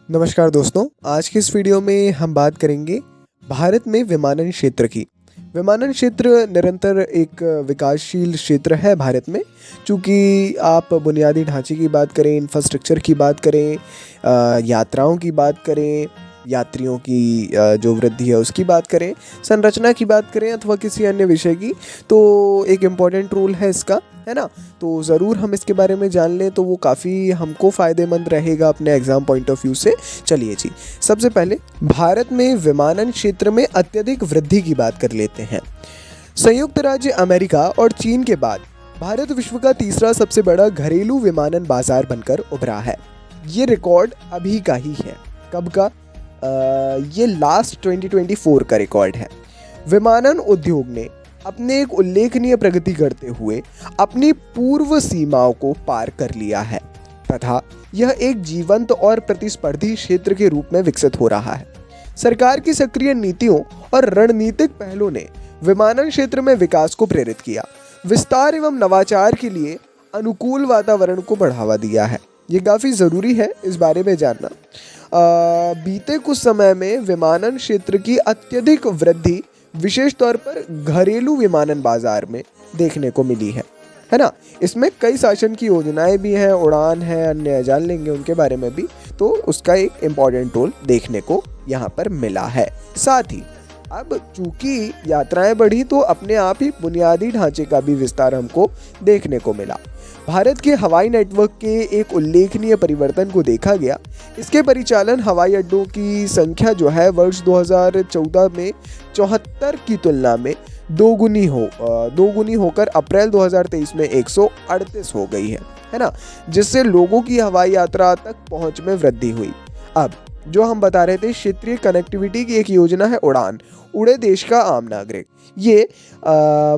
नमस्कार दोस्तों, आज की इस वीडियो में हम बात करेंगे भारत में विमानन क्षेत्र की। विमानन क्षेत्र निरंतर एक विकासशील क्षेत्र है भारत में। चूँकि आप बुनियादी ढांचे की बात करें, इंफ्रास्ट्रक्चर की बात करें, यात्राओं की बात करें, यात्रियों की जो वृद्धि है उसकी बात करें, संरचना की बात करें अथवा किसी अन्य विषय की, तो एक इम्पॉर्टेंट रोल है इसका, है ना। तो ज़रूर हम इसके बारे में जान लें तो वो काफ़ी हमको फ़ायदेमंद रहेगा अपने एग्ज़ाम पॉइंट ऑफ व्यू से। चलिए जी, सबसे पहले भारत में विमानन क्षेत्र में अत्यधिक वृद्धि की बात कर लेते हैं। संयुक्त राज्य अमेरिका और चीन के बाद भारत विश्व का तीसरा सबसे बड़ा घरेलू विमानन बाजार बनकर उभरा है। ये रिकॉर्ड अभी का ही है। कब का? ये लास्ट 2024 का रिकॉर्ड है। विमानन उद्योग ने अपने एक उल्लेखनीय प्रगति करते हुए अपनी पूर्व सीमाओं को पार कर लिया है तथा यह एक जीवंत और प्रतिस्पर्धी क्षेत्र के रूप में विकसित हो रहा है। सरकार की सक्रिय नीतियों और रणनीतिक पहलों ने विमानन क्षेत्र में विकास को प्रेरित किया, विस्तार एवं नवाचार के लिए अनुकूल वातावरण को बढ़ावा दिया है। ये काफ़ी ज़रूरी है इस बारे में जानना। बीते कुछ समय में विमानन क्षेत्र की अत्यधिक वृद्धि विशेष तौर पर घरेलू विमानन बाजार में देखने को मिली है ना। इसमें कई शासन की योजनाएं भी हैं, उड़ान है, अन्य जान लेंगे उनके बारे में भी, तो उसका एक इम्पॉर्टेंट रोल देखने को यहाँ पर मिला है। साथ ही अब चूंकि यात्राएं बढ़ी तो अपने आप ही बुनियादी ढांचे का भी विस्तार हमको देखने को मिला। भारत के हवाई नेटवर्क के एक उल्लेखनीय परिवर्तन को देखा गया। इसके परिचालन हवाई अड्डों की संख्या जो है वर्ष 2014 में 74 की तुलना में दोगुनी होकर अप्रैल 2023 में 138 हो गई है ना, जिससे लोगों की हवाई यात्रा तक पहुंच में वृद्धि हुई। अब जो हम बता रहे थे, क्षेत्रीय कनेक्टिविटी की एक योजना है उड़ान, उड़े देश का आम नागरिक। ये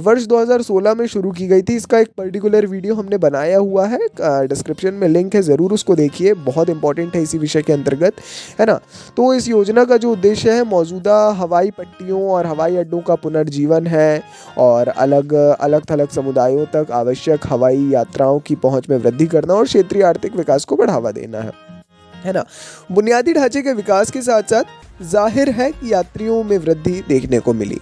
वर्ष 2016 में शुरू की गई थी। इसका एक पर्टिकुलर वीडियो हमने बनाया हुआ है, डिस्क्रिप्शन में लिंक है, ज़रूर उसको देखिए, बहुत इंपॉर्टेंट है इसी विषय के अंतर्गत, है ना। तो इस योजना का जो उद्देश्य है मौजूदा हवाई पट्टियों और हवाई अड्डों का पुनर्जीवन है और अलग थलग समुदायों तक आवश्यक हवाई यात्राओं की पहुंच में वृद्धि करना और क्षेत्रीय आर्थिक विकास को बढ़ावा देना है ना। बुनियादी ढांचे के विकास के साथ साथ जाहिर है कि यात्रियों में वृद्धि देखने को मिली।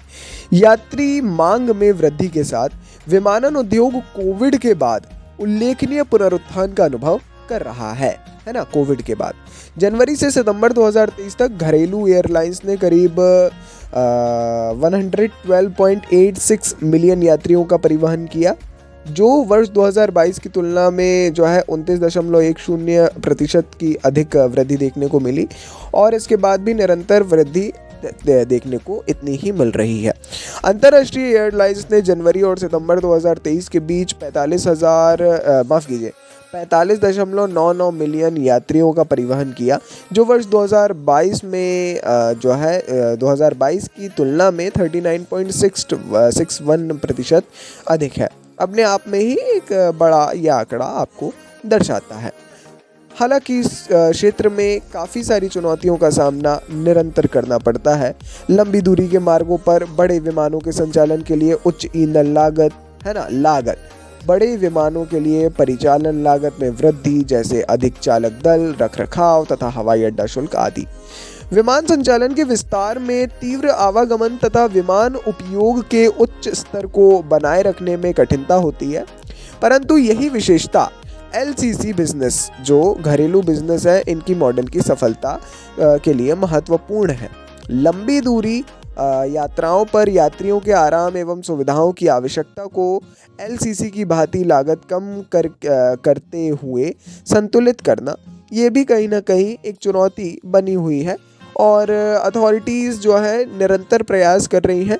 यात्री मांग में वृद्धि के साथ विमानन उद्योग कोविड के बाद उल्लेखनीय पुनरुत्थान का अनुभव कर रहा है ना। कोविड के बाद जनवरी से सितंबर 2023 तक घरेलू एयरलाइंस ने करीब 112.86 मिलियन यात्रियों का परिवहन किया, जो वर्ष 2022 की तुलना में जो है 29.10% की अधिक वृद्धि देखने को मिली और इसके बाद भी निरंतर वृद्धि देखने को इतनी ही मिल रही है। अंतर्राष्ट्रीय एयरलाइंस ने जनवरी और सितंबर 2023 के बीच 45.99 मिलियन यात्रियों का परिवहन किया, जो वर्ष 2022 में जो है 2022 की तुलना में 39.61% अधिक है। अपने आप में ही एक बड़ा यह आंकड़ा आपको दर्शाता है। हालांकि इस क्षेत्र में काफ़ी सारी चुनौतियों का सामना निरंतर करना पड़ता है। लंबी दूरी के मार्गों पर बड़े विमानों के संचालन के लिए उच्च ईंधन लागत, है ना, बड़े विमानों के लिए परिचालन लागत में वृद्धि, जैसे अधिक चालक दल, रखरखाव तथा हवाई अड्डा शुल्क आदि। विमान संचालन के विस्तार में तीव्र आवागमन तथा विमान उपयोग के उच्च स्तर को बनाए रखने में कठिनता होती है, परंतु यही विशेषता एलसीसी बिजनेस, जो घरेलू बिजनेस है, इनकी मॉडल की सफलता के लिए महत्वपूर्ण है। लंबी दूरी यात्राओं पर यात्रियों के आराम एवं सुविधाओं की आवश्यकता को एलसीसी की भांति लागत कम करते हुए संतुलित करना, ये भी कहीं ना कहीं एक चुनौती बनी हुई है और अथॉरिटीज़ जो है निरंतर प्रयास कर रही हैं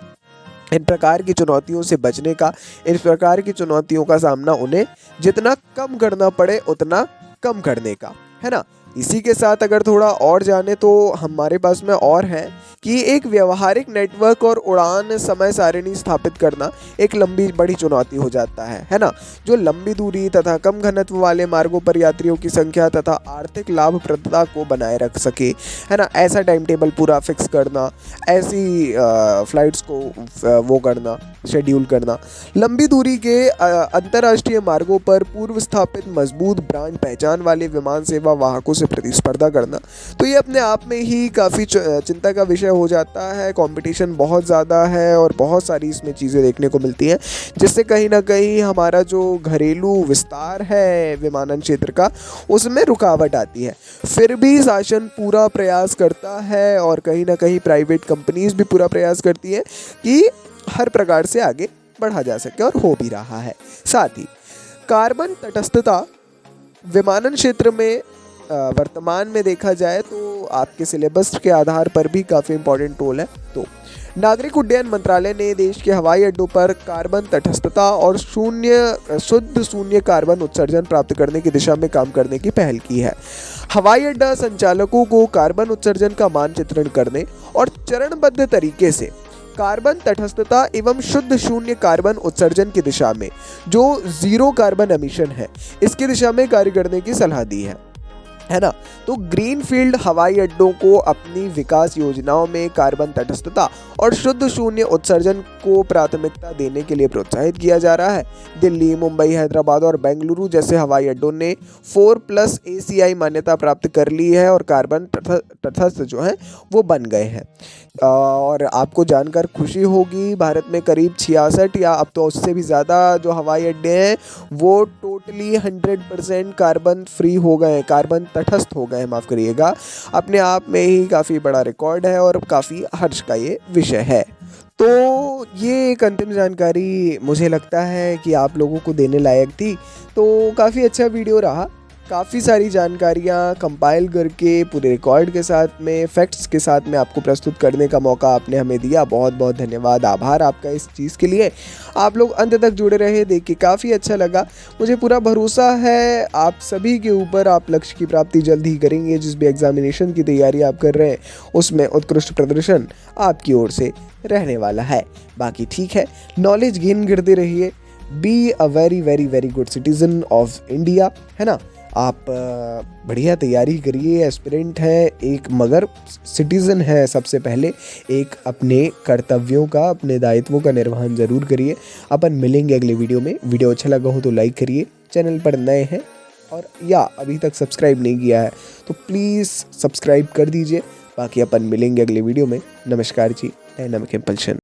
इन प्रकार की चुनौतियों से बचने का। इस प्रकार की चुनौतियों का सामना उन्हें जितना कम करना पड़े उतना कम करने का, है ना। इसी के साथ अगर थोड़ा और जाने तो हमारे पास में और है कि एक व्यवहारिक नेटवर्क और उड़ान समय सारिणी स्थापित करना एक लंबी बड़ी चुनौती हो जाता है ना। जो लंबी दूरी तथा कम घनत्व वाले मार्गों पर यात्रियों की संख्या तथा आर्थिक लाभप्रदता को बनाए रख सके, है ना, ऐसा टाइम टेबल पूरा फिक्स करना, ऐसी फ्लाइट्स को वो करना, शेड्यूल करना। लंबी दूरी के अंतर्राष्ट्रीय मार्गों पर पूर्व स्थापित मजबूत ब्रांड पहचान वाले विमान सेवा वाहकों से प्रतिस्पर्धा करना, तो ये अपने आप में ही काफ़ी चिंता का विषय हो जाता है। कंपटीशन बहुत ज़्यादा है और बहुत सारी इसमें चीज़ें देखने को मिलती हैं, जिससे कहीं ना कहीं हमारा जो घरेलू विस्तार है विमानन क्षेत्र का, उसमें रुकावट आती है। फिर भी शासन पूरा प्रयास करता है और कहीं ना कहीं प्राइवेट कंपनीज भी पूरा प्रयास करती है कि हर प्रकार से आगे बढ़ा जा सके, और हो भी रहा है। साथ ही कार्बन तटस्थता विमानन क्षेत्र में वर्तमान में देखा जाए तो आपके सिलेबस के आधार पर भी काफ़ी इंपॉर्टेंट रोल है। तो नागरिक उड्डयन मंत्रालय ने देश के हवाई अड्डों पर कार्बन तटस्थता और शुद्ध शून्य कार्बन उत्सर्जन प्राप्त करने की दिशा में काम करने की पहल की है। हवाई अड्डा संचालकों को कार्बन उत्सर्जन का मानचित्रण करने और चरणबद्ध तरीके से कार्बन तटस्थता एवं शुद्ध शून्य कार्बन उत्सर्जन की दिशा में, जो जीरो कार्बन एमिशन है, इसकी दिशा में कार्य करने की सलाह दी है ना। तो ग्रीनफील्ड हवाई अड्डों को अपनी विकास योजनाओं में कार्बन तटस्थता और शुद्ध शून्य उत्सर्जन को प्राथमिकता देने के लिए प्रोत्साहित किया जा रहा है। दिल्ली, मुंबई, हैदराबाद और बेंगलुरु जैसे हवाई अड्डों ने 4+ ACI मान्यता प्राप्त कर ली है और कार्बन तटस्थ जो है वो बन गए हैं। और आपको जानकर खुशी होगी, भारत में करीब 66 या अब तो उससे भी ज़्यादा जो हवाई अड्डे हैं वो टोटली 100% कार्बन फ्री हो गए हैं, कार्बन तटस्थ हो गए हैं, माफ़ करिएगा। अपने आप में ही काफ़ी बड़ा रिकॉर्ड है और काफ़ी हर्ष का ये विषय है। तो ये एक अंतिम जानकारी मुझे लगता है कि आप लोगों को देने लायक थी। तो काफ़ी अच्छा वीडियो रहा, काफ़ी सारी जानकारियाँ कंपाइल करके पूरे रिकॉर्ड के साथ में, फैक्ट्स के साथ में आपको प्रस्तुत करने का मौका आपने हमें दिया। बहुत बहुत धन्यवाद, आभार आपका इस चीज़ के लिए। आप लोग अंत तक जुड़े रहे, देख के काफ़ी अच्छा लगा। मुझे पूरा भरोसा है आप सभी के ऊपर, आप लक्ष्य की प्राप्ति जल्द ही करेंगे। जिस भी एग्जामिनेशन की तैयारी आप कर रहे हैं उसमें उत्कृष्ट प्रदर्शन आपकी ओर से रहने वाला है। बाकी ठीक है, नॉलेज गेन करते रहिए, be a very very very good citizen of India, है ना। आप बढ़िया तैयारी करिए, एस्पिरेंट है एक मगर सिटीज़न है सबसे पहले। एक अपने कर्तव्यों का, अपने दायित्वों का निर्वहन ज़रूर करिए। अपन मिलेंगे अगले वीडियो में। वीडियो अच्छा लगा हो तो लाइक करिए, चैनल पर नए हैं और या अभी तक सब्सक्राइब नहीं किया है तो प्लीज़ सब्सक्राइब कर दीजिए। बाकी अपन मिलेंगे अगले वीडियो में। नमस्कार जी, नमक इम्पल्शन।